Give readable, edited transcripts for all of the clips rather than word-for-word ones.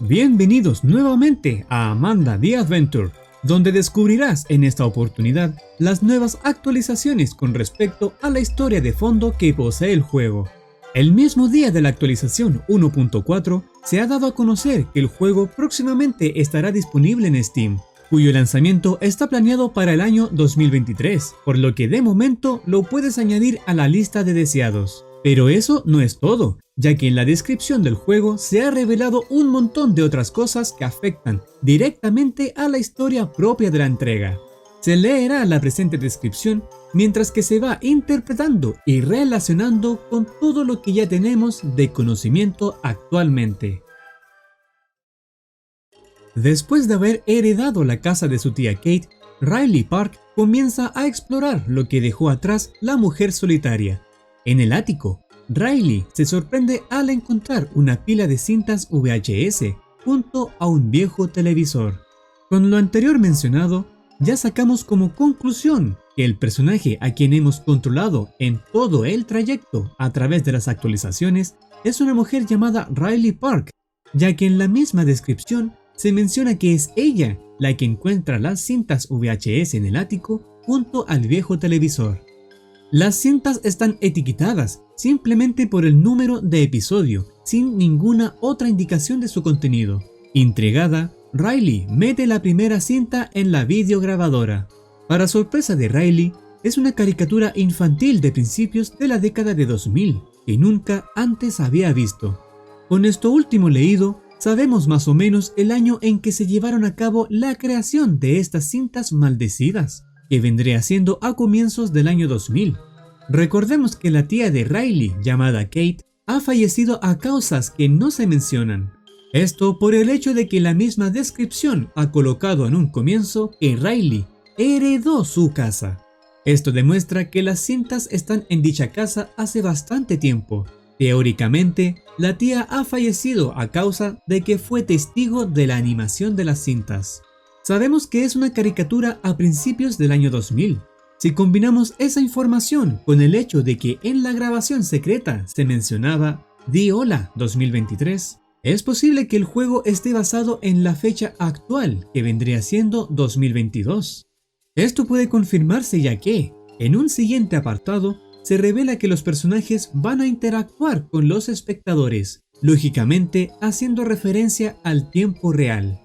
Bienvenidos nuevamente a Amanda The Adventure, donde descubrirás en esta oportunidad las nuevas actualizaciones con respecto a la historia de fondo que posee el juego. El mismo día de la actualización 1.4 se ha dado a conocer que el juego próximamente estará disponible en Steam, cuyo lanzamiento está planeado para el año 2023, por lo que de momento lo puedes añadir a la lista de deseados. Pero eso no es todo, ya que en la descripción del juego se ha revelado un montón de otras cosas que afectan directamente a la historia propia de la entrega. Se leerá la presente descripción mientras que se va interpretando y relacionando con todo lo que ya tenemos de conocimiento actualmente. Después de haber heredado la casa de su tía Kate, Riley Park comienza a explorar lo que dejó atrás la mujer solitaria. En el ático, Riley se sorprende al encontrar una pila de cintas VHS junto a un viejo televisor. Con lo anterior mencionado, ya sacamos como conclusión que el personaje a quien hemos controlado en todo el trayecto a través de las actualizaciones es una mujer llamada Riley Park, ya que en la misma descripción se menciona que es ella la que encuentra las cintas VHS en el ático junto al viejo televisor. Las cintas están etiquetadas simplemente por el número de episodio, sin ninguna otra indicación de su contenido. Intrigada, Riley mete la primera cinta en la videograbadora. Para sorpresa de Riley, es una caricatura infantil de principios de la década de 2000, que nunca antes había visto. Con esto último leído, sabemos más o menos el año en que se llevaron a cabo la creación de estas cintas maldecidas, que vendría siendo a comienzos del año 2000. Recordemos que la tía de Riley, llamada Kate, ha fallecido a causas que no se mencionan. Esto por el hecho de que la misma descripción ha colocado en un comienzo que Riley heredó su casa. Esto demuestra que las cintas están en dicha casa hace bastante tiempo. Teóricamente, la tía ha fallecido a causa de que fue testigo de la animación de las cintas. Sabemos que es una caricatura a principios del año 2000. Si combinamos esa información con el hecho de que en la grabación secreta se mencionaba Di Hola 2023, es posible que el juego esté basado en la fecha actual, que vendría siendo 2022. Esto puede confirmarse ya que, en un siguiente apartado, se revela que los personajes van a interactuar con los espectadores, lógicamente haciendo referencia al tiempo real.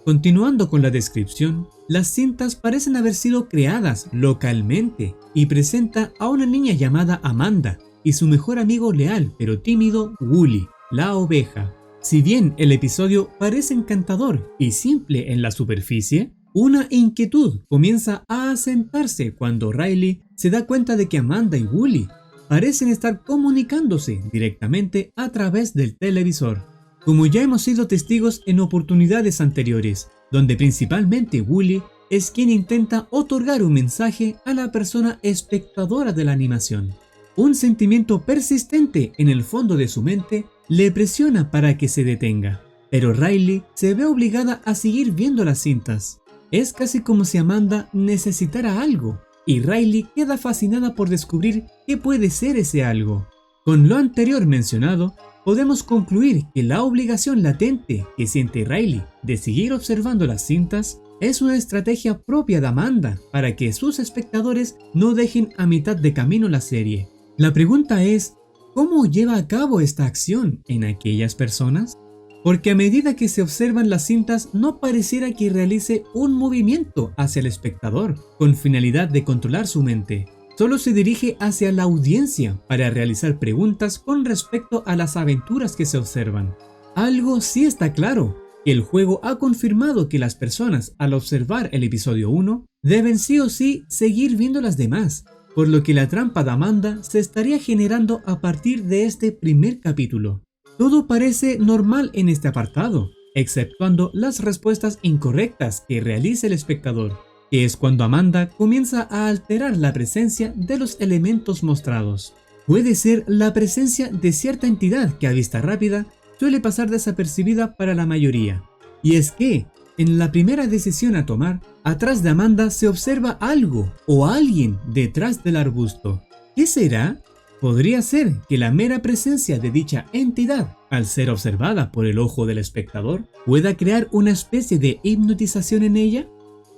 Continuando con la descripción, las cintas parecen haber sido creadas localmente y presenta a una niña llamada Amanda y su mejor amigo leal pero tímido Wooly, la oveja. Si bien el episodio parece encantador y simple en la superficie, una inquietud comienza a asentarse cuando Riley se da cuenta de que Amanda y Wooly parecen estar comunicándose directamente a través del televisor. Como ya hemos sido testigos en oportunidades anteriores, donde principalmente Wooly es quien intenta otorgar un mensaje a la persona espectadora de la animación. Un sentimiento persistente en el fondo de su mente le presiona para que se detenga, pero Riley se ve obligada a seguir viendo las cintas. Es casi como si Amanda necesitara algo, y Riley queda fascinada por descubrir qué puede ser ese algo. Con lo anterior mencionado, podemos concluir que la obligación latente que siente Riley de seguir observando las cintas es una estrategia propia de Amanda para que sus espectadores no dejen a mitad de camino la serie. La pregunta es, ¿cómo lleva a cabo esta acción en aquellas personas? Porque a medida que se observan las cintas no pareciera que realice un movimiento hacia el espectador con finalidad de controlar su mente. Solo se dirige hacia la audiencia para realizar preguntas con respecto a las aventuras que se observan. Algo sí está claro, que el juego ha confirmado que las personas al observar el episodio 1 deben sí o sí seguir viendo las demás, por lo que la trampa de Amanda se estaría generando a partir de este primer capítulo. Todo parece normal en este apartado, exceptuando las respuestas incorrectas que realiza el espectador, que es cuando Amanda comienza a alterar la presencia de los elementos mostrados. Puede ser la presencia de cierta entidad que a vista rápida suele pasar desapercibida para la mayoría. Y es que, en la primera decisión a tomar, atrás de Amanda se observa algo o alguien detrás del arbusto. ¿Qué será? Podría ser que la mera presencia de dicha entidad, al ser observada por el ojo del espectador, pueda crear una especie de hipnotización en ella.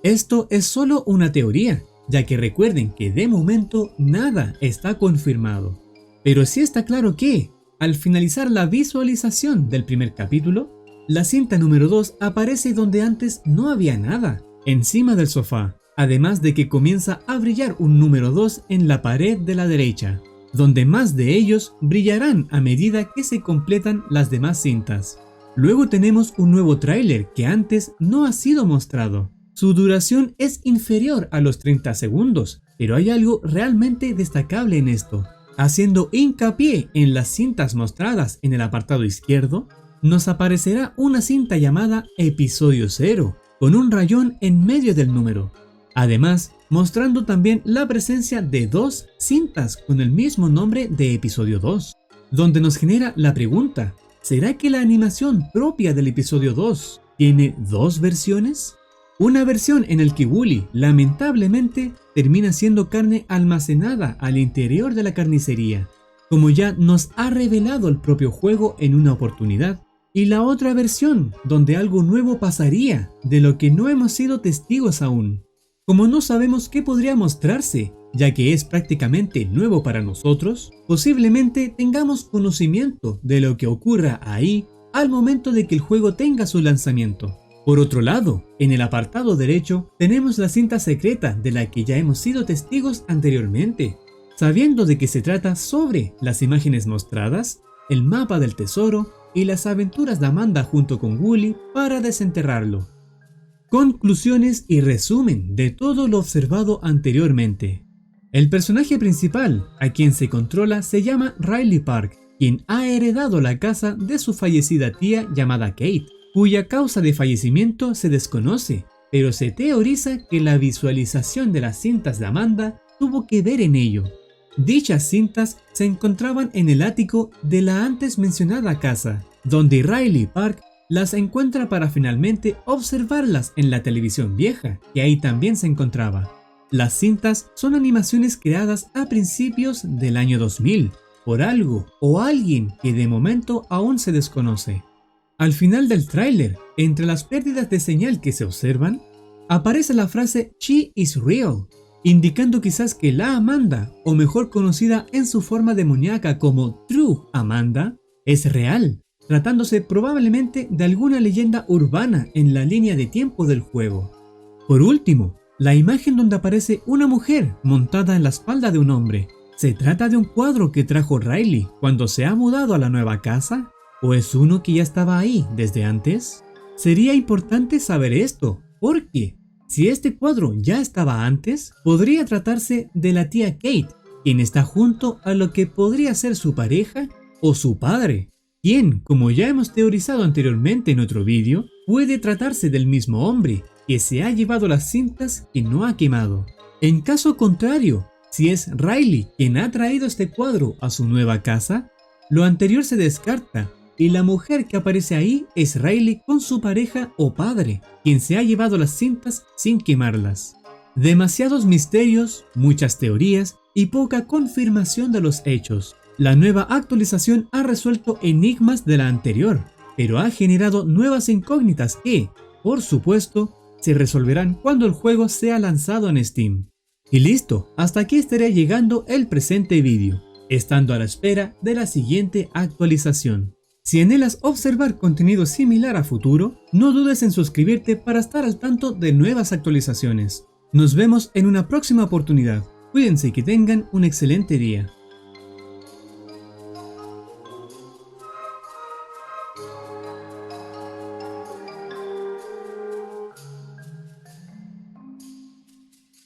Esto es solo una teoría, ya que recuerden que de momento nada está confirmado. Pero sí está claro que, al finalizar la visualización del primer capítulo, la cinta número 2 aparece donde antes no había nada, encima del sofá, además de que comienza a brillar un número 2 en la pared de la derecha, donde más de ellos brillarán a medida que se completan las demás cintas. Luego tenemos un nuevo tráiler que antes no ha sido mostrado. Su duración es inferior a los 30 segundos, pero hay algo realmente destacable en esto. Haciendo hincapié en las cintas mostradas en el apartado izquierdo, nos aparecerá una cinta llamada Episodio 0, con un rayón en medio del número. Además, mostrando también la presencia de 2 cintas con el mismo nombre de Episodio 2, donde nos genera la pregunta, ¿será que la animación propia del Episodio 2 tiene 2 versiones? Una versión en el que Wooly, lamentablemente, termina siendo carne almacenada al interior de la carnicería, como ya nos ha revelado el propio juego en una oportunidad, y la otra versión, donde algo nuevo pasaría, de lo que no hemos sido testigos aún. Como no sabemos qué podría mostrarse, ya que es prácticamente nuevo para nosotros, posiblemente tengamos conocimiento de lo que ocurra ahí al momento de que el juego tenga su lanzamiento. Por otro lado, en el apartado derecho tenemos la cinta secreta de la que ya hemos sido testigos anteriormente. Sabiendo de que se trata sobre las imágenes mostradas, el mapa del tesoro y las aventuras de Amanda junto con Wooly para desenterrarlo. Conclusiones y resumen de todo lo observado anteriormente. El personaje principal, a quien se controla, se llama Riley Park, quien ha heredado la casa de su fallecida tía llamada Kate, cuya causa de fallecimiento se desconoce, pero se teoriza que la visualización de las cintas de Amanda tuvo que ver en ello. Dichas cintas se encontraban en el ático de la antes mencionada casa, donde Riley Park las encuentra para finalmente observarlas en la televisión vieja, que ahí también se encontraba. Las cintas son animaciones creadas a principios del año 2000, por algo o alguien que de momento aún se desconoce. Al final del tráiler, entre las pérdidas de señal que se observan, aparece la frase "She is real", indicando quizás que la Amanda, o mejor conocida en su forma demoníaca como True Amanda, es real, tratándose probablemente de alguna leyenda urbana en la línea de tiempo del juego. Por último, la imagen donde aparece una mujer montada en la espalda de un hombre. ¿Se trata de un cuadro que trajo Riley cuando se ha mudado a la nueva casa? ¿O es uno que ya estaba ahí desde antes? Sería importante saber esto, porque si este cuadro ya estaba antes, podría tratarse de la tía Kate, quien está junto a lo que podría ser su pareja o su padre, quien, como ya hemos teorizado anteriormente en otro vídeo, puede tratarse del mismo hombre que se ha llevado las cintas que no ha quemado. En caso contrario, si es Riley quien ha traído este cuadro a su nueva casa, lo anterior se descarta y la mujer que aparece ahí es Riley con su pareja o padre, quien se ha llevado las cintas sin quemarlas. Demasiados misterios, muchas teorías y poca confirmación de los hechos. La nueva actualización ha resuelto enigmas de la anterior, pero ha generado nuevas incógnitas que, por supuesto, se resolverán cuando el juego sea lanzado en Steam. Y listo, hasta aquí estaría llegando el presente vídeo, estando a la espera de la siguiente actualización. Si anhelas observar contenido similar a futuro, no dudes en suscribirte para estar al tanto de nuevas actualizaciones. Nos vemos en una próxima oportunidad. Cuídense y que tengan un excelente día.